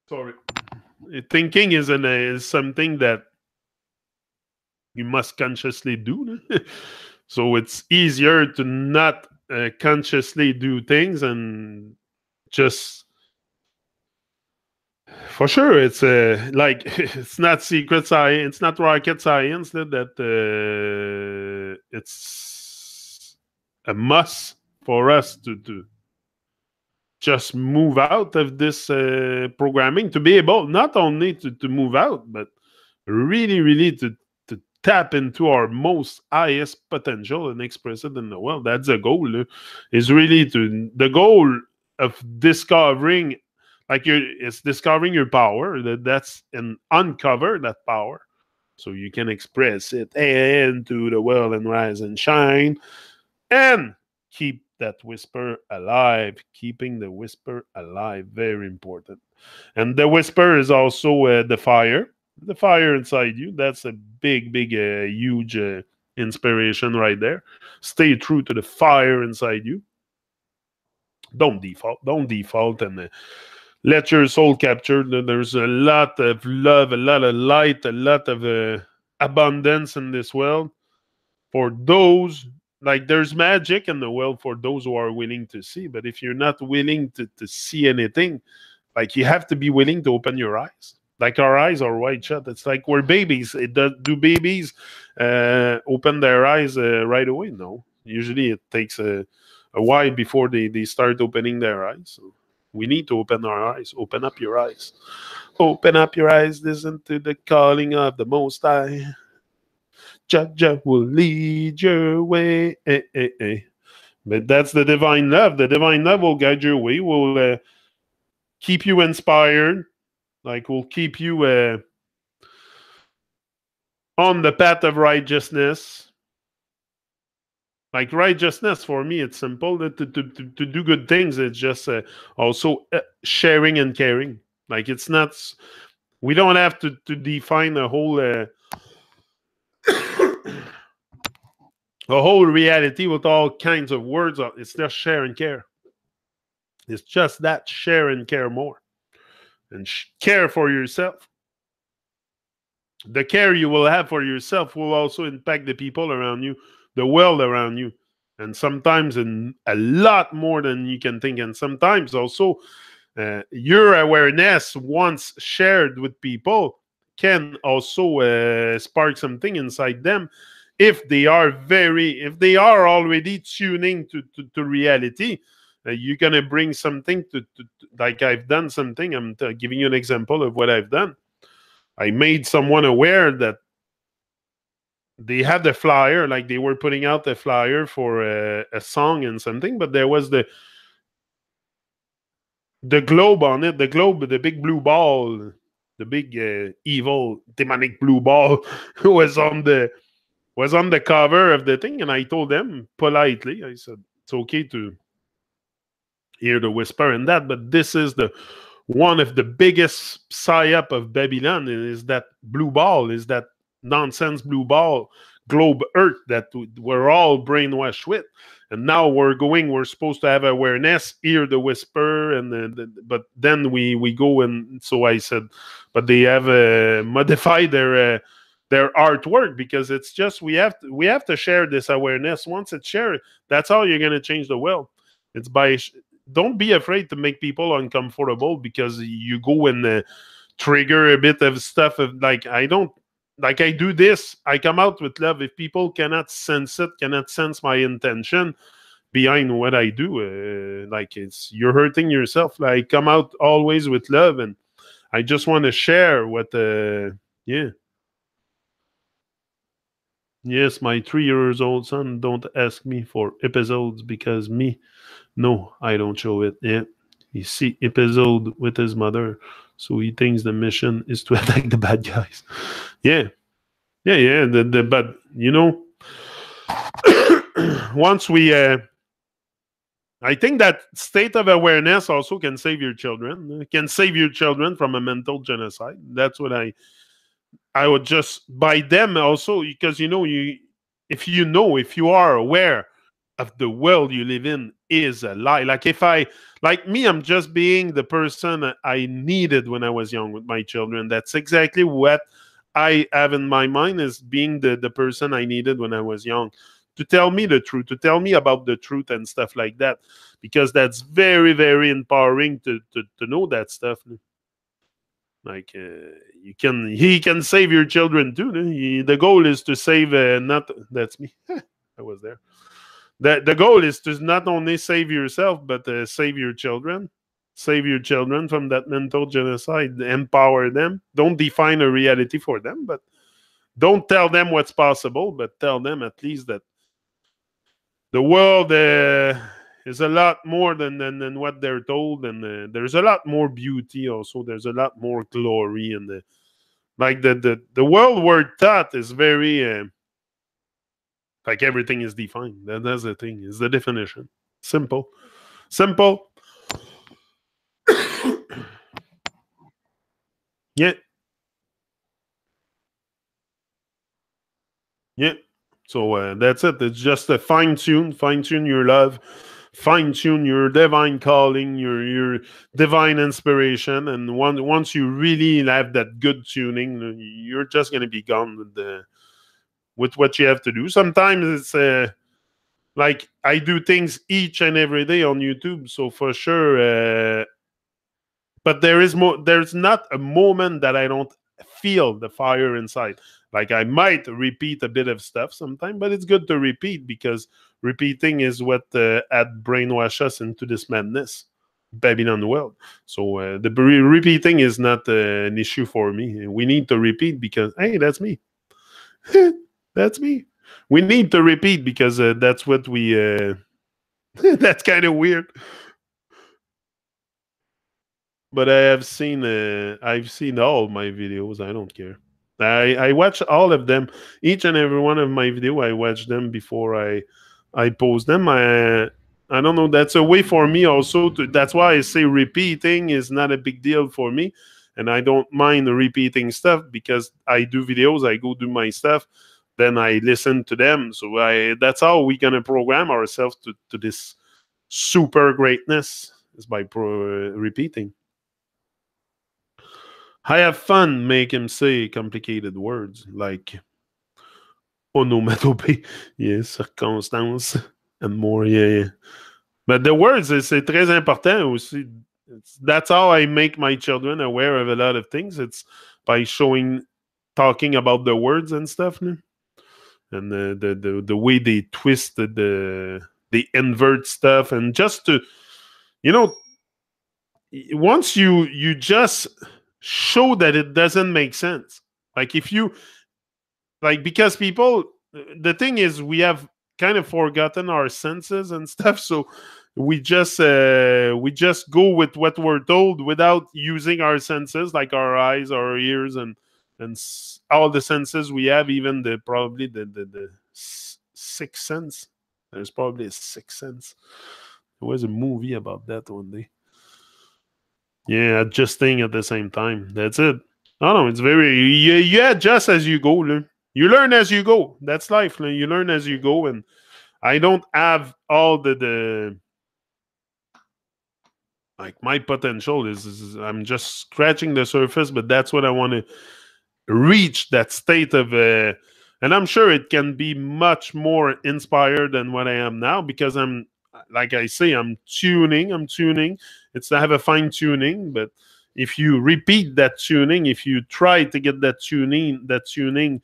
sorry thinking is something that you must consciously do. So it's easier to not consciously do things and just for sure, it's like it's not secret science, it's not rocket science that it's a must for us to just move out of this programming to be able not only to move out, but really, really to tap into our most highest potential and express it in the world. That's the goal. Is really to the goal of discovering it's discovering your power. That's and uncover that power, so you can express it into the world and rise and shine, and keep that whisper alive. Keeping the whisper alive, very important. And the whisper is also the fire inside you. That's a big, big, huge inspiration right there. Stay true to the fire inside you. Don't default. Don't default, and let your soul capture. There's a lot of love, a lot of light, a lot of abundance in this world for those. Like there's magic in the world for those who are willing to see. But if you're not willing to see anything, like you have to be willing to open your eyes. Like our eyes are wide shut. It's like we're babies. Do babies open their eyes right away? No. Usually it takes a while before they start opening their eyes. So we need to open our eyes. Open up your eyes. Open up your eyes. Listen to the calling of the Most High. Jah will lead your way. But that's the divine love. The divine love will guide your way. Will keep you inspired. Like will keep you on the path of righteousness. Like righteousness for me, it's simple. To do good things, it's just also sharing and caring. Like it's not. We don't have to define a whole reality with all kinds of words. It's just share and care. It's just that share and care more, and care for yourself. The care you will have for yourself will also impact the people around you, the world around you, and sometimes in a lot more than you can think. And sometimes also your awareness, once shared with people, can also spark something inside them if they are already tuning to reality. You're gonna bring something to like I've done something. I'm giving you an example of what I've done. I made someone aware that they had the flyer, like they were putting out the flyer for a song and something, but there was the globe on it, the big blue ball, the big evil demonic blue ball was on the cover of the thing. And I told them politely, I said, it's okay to hear the whisper and that, but this is the one of the biggest psyop of Babylon is that blue ball, is that nonsense blue ball, globe earth that we're all brainwashed with. And now we're supposed to have awareness, hear the whisper, and but then we go. And so I said, but they have modified their their artwork, because it's just we have to share this awareness. Once it's shared, that's how you're gonna change the world. It's by don't be afraid to make people uncomfortable, because you go and trigger a bit of stuff of like I don't like I do this. I come out with love. If people cannot sense it, cannot sense my intention behind what I do, like it's you're hurting yourself. Like come out always with love, and I just want to share what yeah. Yes, my 3 years old son don't ask me for episodes because me, no, I don't show it. Yeah. He see episode with his mother, so he thinks the mission is to attack the bad guys. Yeah. Yeah, yeah. But you know, once we I think that state of awareness also can save your children. Can save your children from a mental genocide. That's what I would just by them also, because you know if you are aware of the world you live in is a lie. Like if I like me, I'm just being the person I needed when I was young with my children. That's exactly what I have in my mind, is being the person I needed when I was young, to tell me the truth, to tell me about the truth and stuff like that, because that's very, very empowering to know that stuff. Like he can save your children too. No? The goal is to save not that's me. I was there. The goal is to not only save yourself but save your children. Save your children from that mental genocide. Empower them. Don't define a reality for them, but don't tell them what's possible, but tell them at least that the world is a lot more than what they're told, and there's a lot more beauty also. There's a lot more glory, and like the world we're taught is very like everything is defined. That's the thing. Is the definition simple, simple. Yeah, yeah. So that's it. It's just a fine tune your love, fine tune your divine calling, your divine inspiration, and once you really have that good tuning, you're just gonna be gone with what you have to do. Sometimes it's like I do things each and every day on YouTube, so for sure. But there's not a moment that I don't feel the fire inside. Like I might repeat a bit of stuff sometimes, but it's good to repeat, because repeating is what had brainwashed us into this madness, Babylon world. So the repeating is not an issue for me. We need to repeat because hey, that's me. That's me. We need to repeat because that's what we. That's kind of weird. But I've seen all my videos. I don't care. I watch all of them. Each and every one of my video, I watch them before I post them. I don't know. That's a way for me also to. That's why I say repeating is not a big deal for me, and I don't mind repeating stuff because I do videos. I go do my stuff, then I listen to them. So that's how we're gonna program ourselves to this super greatness, is by repeating. I have fun make him say complicated words like onomatopée, yeah, circonstance, and more. Yeah, yeah. But the words, c'est très important aussi. That's how I make my children aware of a lot of things. It's by talking about the words and stuff, no? And the way they twist the invert stuff, and just to, you know, once you just show that it doesn't make sense. Like if you like, because people, the thing is we have kind of forgotten our senses and stuff, so we just go with what we're told without using our senses, like our eyes, our ears, and all the senses we have, even probably the sixth sense. There's probably a sixth sense. There was a movie about that one day. Yeah, adjusting at the same time. That's it. I don't know. It's very you adjust as you go. You learn as you go. That's life. You learn as you go, and I don't have all the like my potential is I'm just scratching the surface, but that's what I want to reach that state of and I'm sure it can be much more inspired than what I am now, because I'm, like I say, I'm tuning. It's to have a fine tuning, but if you repeat that tuning, if you try to get that tuning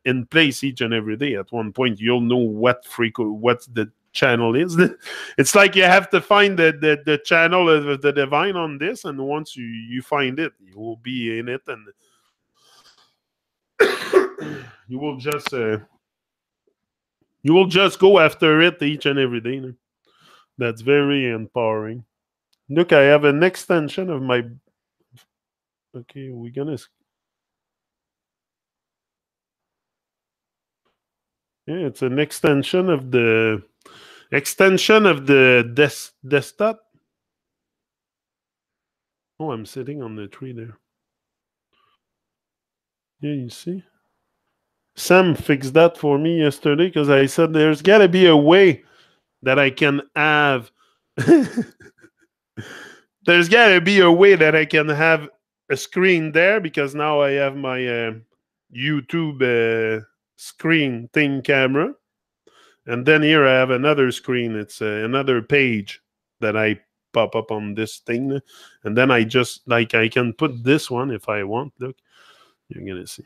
in place each and every day, at one point you'll know what the channel is. It's like you have to find the channel of the divine on this, and once you find it, you will be in it, and you will just go after it each and every day. That's very empowering. Look, I have an extension of my. Okay, we're gonna. Yeah, it's an extension of the desktop. Oh, I'm sitting on the tree there. Yeah, you see. Sam fixed that for me yesterday, because I said there's got to be a way that I can have. There's got to be a way that I can have a screen there, because now I have my YouTube screen thing camera. And then here I have another screen. It's another page that I pop up on this thing. And then I just, like, I can put this one if I want. Look, you're going to see.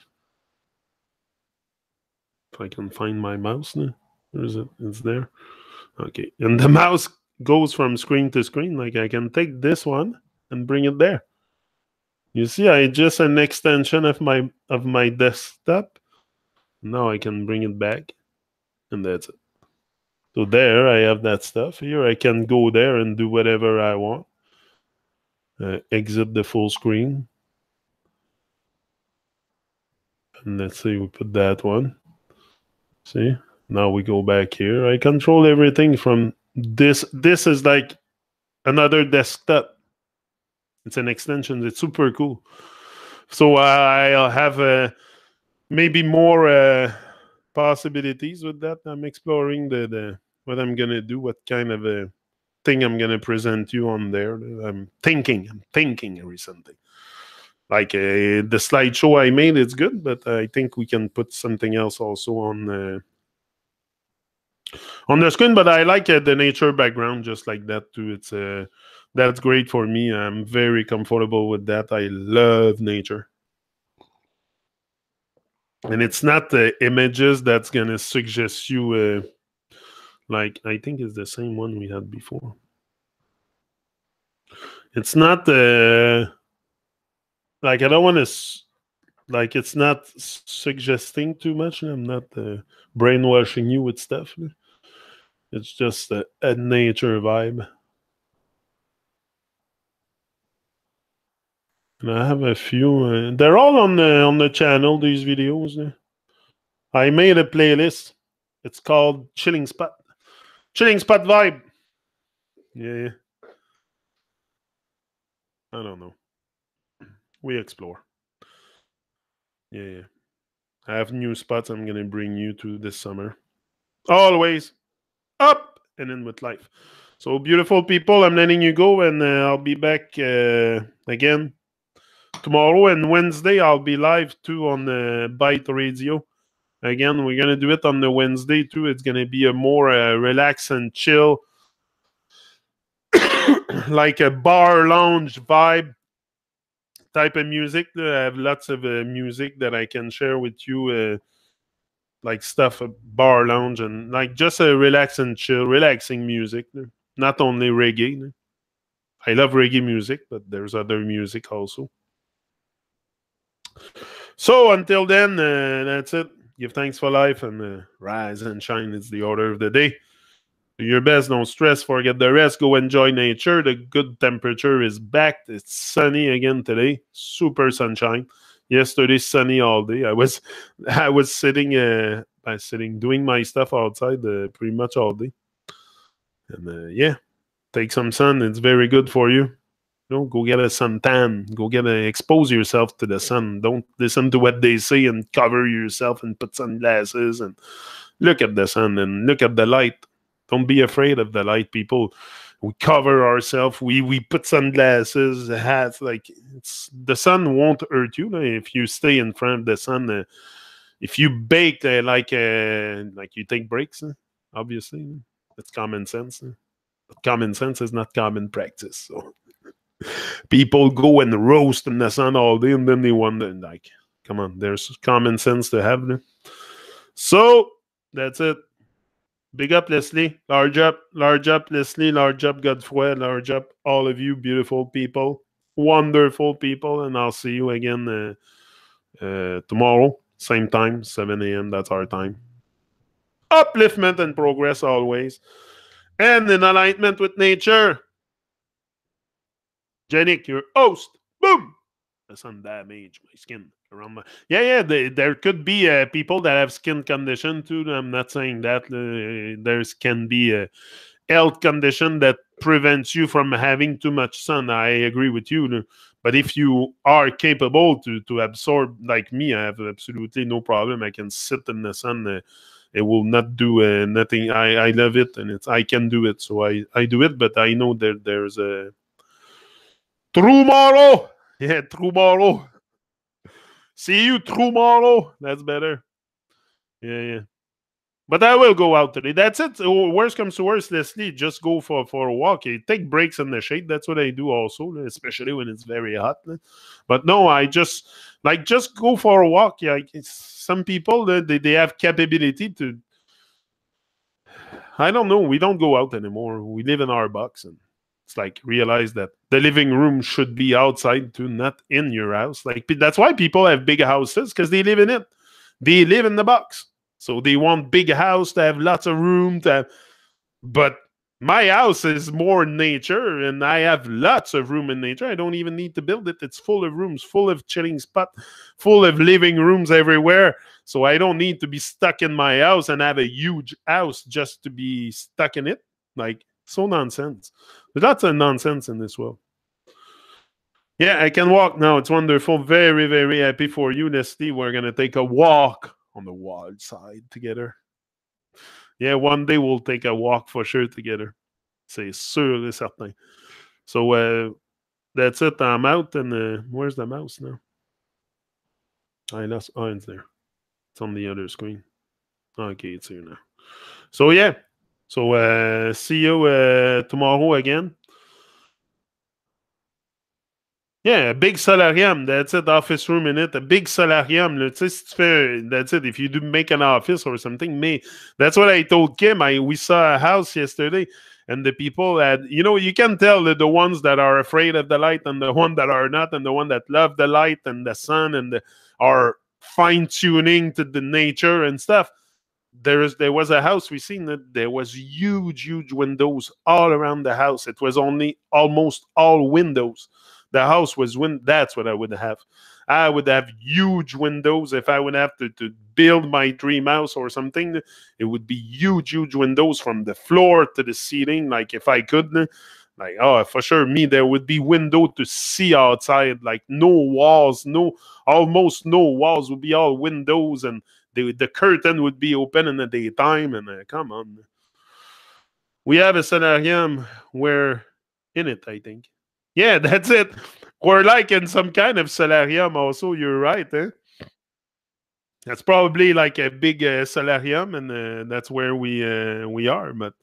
If I can find my mouse now. Where is it? It's there. Okay. And the mouse goes from screen to screen. Like, I can take this one and bring it there. You see, I just an extension of my desktop. Now I can bring it back. And that's it. So there I have that stuff. Here I can go there and do whatever I want. Exit the full screen. And let's see, we put that one. See? Now we go back here. I control everything from this. This is like another desktop. It's an extension. It's super cool. So I'll have maybe more possibilities with that. I'm exploring the what I'm gonna do, what kind of a thing I'm gonna present you on there. I'm thinking recently. Like the slideshow I made, it's good, but I think we can put something else also on the screen. But I like the nature background just like that too. It's that's great for me. I'm very comfortable with that. I love nature. And it's not the images that's gonna suggest you like, I think it's the same one we had before. It's not like, I don't want to, like, it's not suggesting too much. I'm not brainwashing you with stuff. It's just a nature vibe. And I have a few. They're all on the channel, these videos. I made a playlist. It's called Chilling Spot. Chilling Spot Vibe. Yeah. I don't know. We explore. Yeah. I have new spots I'm going to bring you to this summer. Always up and in with life. So, beautiful people, I'm letting you go, and I'll be back again tomorrow, and Wednesday I'll be live too on Byte Radio. Again, we're going to do it on the Wednesday too. It's going to be a more relax and chill, like a bar lounge vibe type of music. I have lots of music that I can share with you, like stuff, bar lounge, and like just a relax and chill, relaxing music. Not only reggae. I love reggae music, but there's other music also. So until then, that's it. Give thanks for life, and rise and shine. It's the order of the day. Do your best, don't stress, forget the rest. Go enjoy nature. The good temperature is back. It's sunny again today. Super sunshine. Yesterday, sunny all day. I was sitting doing my stuff outside pretty much all day. And yeah, take some sun. It's very good for you. Go get a suntan. Go expose yourself to the sun. Don't listen to what they say and cover yourself and put sunglasses and look at the sun and look at the light. Don't be afraid of the light, people. We cover ourselves. We put sunglasses, hats. Like the sun won't hurt you if you stay in front of the sun. If you bake like you take breaks, obviously it's common sense. But common sense is not common practice. So people go and roast in the sun all day, and then they wonder, like, come on, there's common sense to have. So that's it. Big up, Leslie. Large up, Leslie. Large up, Godfrey. Large up, all of you beautiful people, wonderful people. And I'll see you again tomorrow, same time, 7 a.m. That's our time. Upliftment and progress always. And in alignment with nature. Janik, your host. Boom! The sun damaged my skin around my. Yeah. There could be people that have skin condition too. I'm not saying that there's can be a health condition that prevents you from having too much sun. I agree with you. But if you are capable to absorb, like me, I have absolutely no problem. I can sit in the sun. It will not do nothing. I love it, and I can do it. So I do it. But I know that there's a tomorrow. Yeah, tomorrow. See you tomorrow. That's better. Yeah. But I will go out today. That's it. Worst comes to worst, Leslie, just go for a walk. Take breaks in the shade. That's what I do also, especially when it's very hot. But no, I just go for a walk. Yeah, some people they have capability to. I don't know. We don't go out anymore. We live in our box, and it's like realize that the living room should be outside too, not in your house. Like that's why people have big houses because they live in it. They live in the box. So they want big house to have lots of room to have, but my house is more nature and I have lots of room in nature. I don't even need to build it. It's full of rooms, full of chilling spot, full of living rooms everywhere. So I don't need to be stuck in my house and have a huge house just to be stuck in it. Like, so nonsense. There's lots of nonsense in this world. Yeah, I can walk now. It's wonderful. Very, very happy for you, Leslie. We're going to take a walk on the wild side together. Yeah, one day we'll take a walk for sure together. C'est sûr et certain. So that's it. I'm out. And where's the mouse now? I lost. Oh, it's there. It's on the other screen. Okay, it's here now. So yeah. So see you tomorrow again. Yeah, a big solarium. That's it. Office room in it. A big solarium. That's it. If you do make an office or something, that's what I told Kim. We saw a house yesterday, and the people had, you can tell the ones that are afraid of the light and the one that are not, and the one that love the light and the sun and are fine tuning to the nature and stuff. There was a house we seen that there was huge windows all around the house. It was only almost all windows. The house was that's what I would have. I would have huge windows. If I would have to build my dream house or something, it would be huge windows from the floor to the ceiling. Like if I could, like, oh, for sure, there would be window to see outside, like no walls, almost no walls, would be all windows, and the curtain would be open in the daytime. And come on. We have a solarium. We're in it, I think. Yeah, that's it. We're like in some kind of solarium also. You're right, eh? That's probably like a big solarium, and that's where we are. But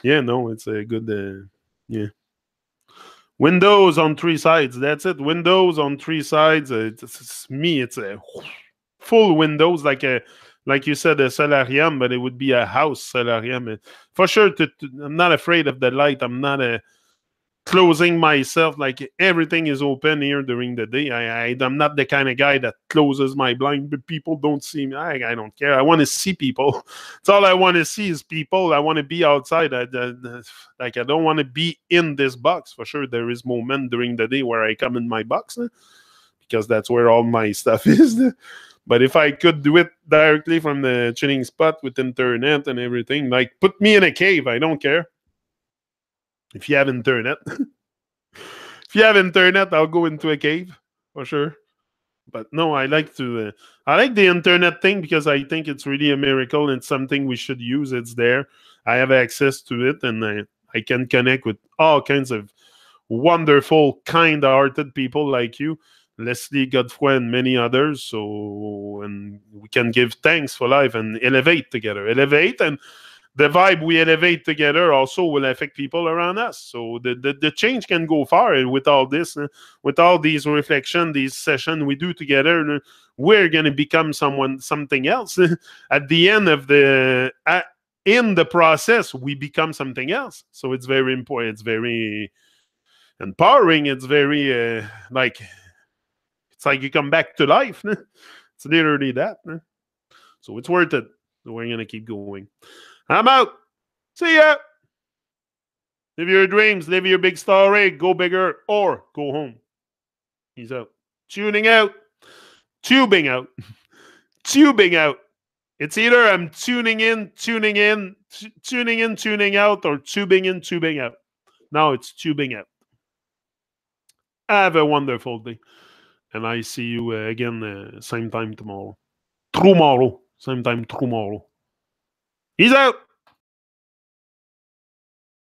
yeah, no, it's a good yeah. Windows on 3 sides. That's it. Windows on 3 sides. It's a full windows, like you said, a solarium, but it would be a house solarium. For sure, I'm not afraid of the light. I'm not closing myself, like everything is open here during the day. I'm not the kind of guy that closes my blind, but people don't see me. I don't care. I want to see people. That's all I want to see is people. I want to be outside. I don't want to be in this box. For sure, there is moment during the day where I come in my box because that's where all my stuff is. But if I could do it directly from the chilling spot with internet and everything, like put me in a cave, I don't care. If you have internet, I'll go into a cave for sure. But no, I like the internet thing because I think it's really a miracle and something we should use. It's there. I have access to it, and I can connect with all kinds of wonderful, kind-hearted people like you, Leslie, Godfrey, and many others. So, and we can give thanks for life and elevate together. Elevate, and the vibe we elevate together also will affect people around us. So the change can go far with all this, with all these reflection, these sessions we do together. We're going to become something else. At the end of in the process, we become something else. So it's very important. It's very empowering. It's very it's like you come back to life. It's literally that. So it's worth it. We're going to keep going. I'm out. See ya. Live your dreams. Live your big story. Go bigger or go home. He's out. Tuning out. Tubing out. Tubing out. It's either I'm tuning in, tuning out, or tubing in, tubing out. Now it's tubing out. Have a wonderful day. And I see you again same time tomorrow. Tomorrow. Same time tomorrow. He's out.